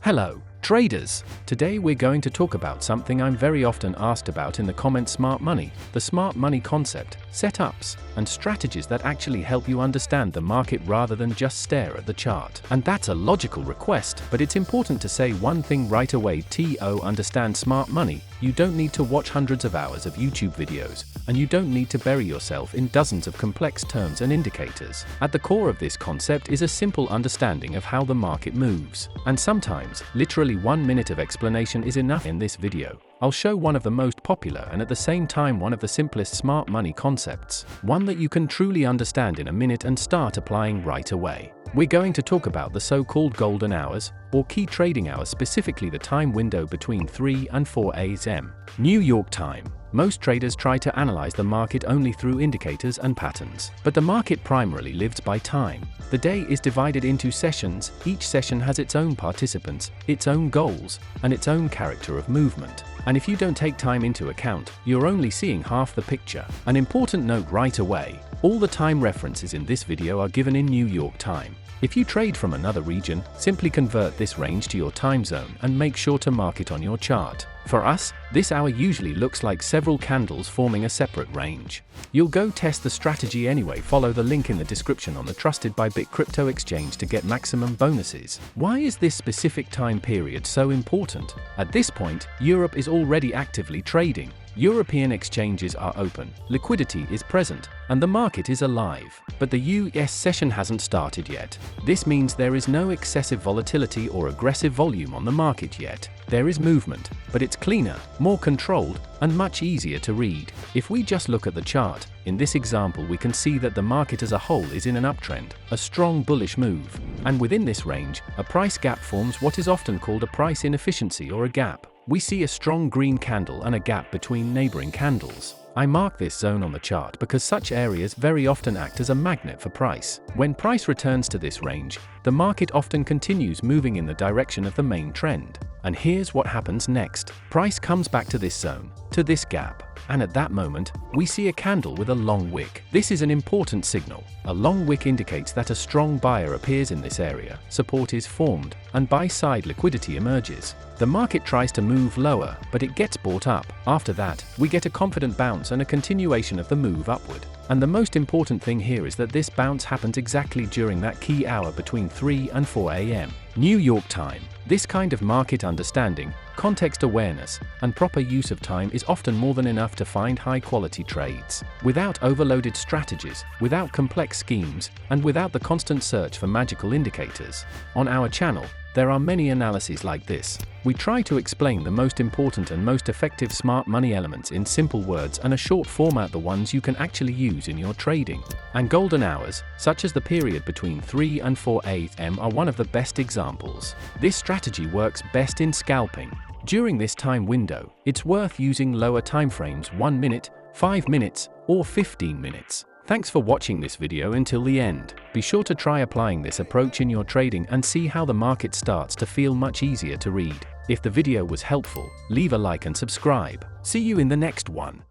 Hello, traders! Today we're going to talk about something I'm very often asked about in the comments: smart money, the smart money concept, setups, and strategies that actually help you understand the market rather than just stare at the chart. And that's a logical request, but it's important to say one thing right away: to understand smart money, you don't need to watch hundreds of hours of YouTube videos, and you don't need to bury yourself in dozens of complex terms and indicators. At the core of this concept is a simple understanding of how the market moves. And sometimes, literally 1 minute of explanation is enough. In this video, I'll show one of the most popular and at the same time one of the simplest smart money concepts, one that you can truly understand in a minute and start applying right away. We're going to talk about the so-called golden hours, or key trading hours, specifically the time window between 3 and 4 a.m. New York time. Most traders try to analyze the market only through indicators and patterns, but the market primarily lives by time. The day is divided into sessions. Each session has its own participants, its own goals, and its own character of movement. And if you don't take time into account, you're only seeing half the picture. An important note right away: all the time references in this video are given in New York time. If you trade from another region, simply convert this range to your time zone and make sure to mark it on your chart. For us, this hour usually looks like several candles forming a separate range. You'll go test the strategy anyway. Follow the link in the description on the trusted by Bit crypto exchange to get maximum bonuses. Why is this specific time period so important? At this point, Europe is already actively trading. European exchanges are open, liquidity is present, and the market is alive. But the US session hasn't started yet. This means there is no excessive volatility or aggressive volume on the market yet. There is movement, but it's cleaner, more controlled, and much easier to read. If we just look at the chart, in this example we can see that the market as a whole is in an uptrend, a strong bullish move. And within this range, a price gap forms what is often called a price inefficiency or a gap. We see a strong green candle and a gap between neighboring candles. I mark this zone on the chart because such areas very often act as a magnet for price. When price returns to this range, the market often continues moving in the direction of the main trend. And here's what happens next. Price comes back to this zone, to this gap, and at that moment, we see a candle with a long wick. This is an important signal. A long wick indicates that a strong buyer appears in this area, support is formed, and buy-side liquidity emerges. The market tries to move lower, but it gets bought up. After that, we get a confident bounce and a continuation of the move upward. And the most important thing here is that this bounce happens exactly during that key hour between 3 and 4 a.m. New York time. This kind of market understanding, context awareness, and proper use of time is often more than enough to find high-quality trades. Without overloaded strategies, without complex schemes, and without the constant search for magical indicators. On our channel, there are many analyses like this. We try to explain the most important and most effective smart money elements in simple words and a short format, the ones you can actually use in your trading. And golden hours, such as the period between 3 and 4 a.m., are one of the best examples. This strategy works best in scalping. During this time window, it's worth using lower timeframes: 1 minute, 5 minutes, or 15 minutes. Thanks for watching this video until the end. Be sure to try applying this approach in your trading and see how the market starts to feel much easier to read. If the video was helpful, leave a like and subscribe. See you in the next one.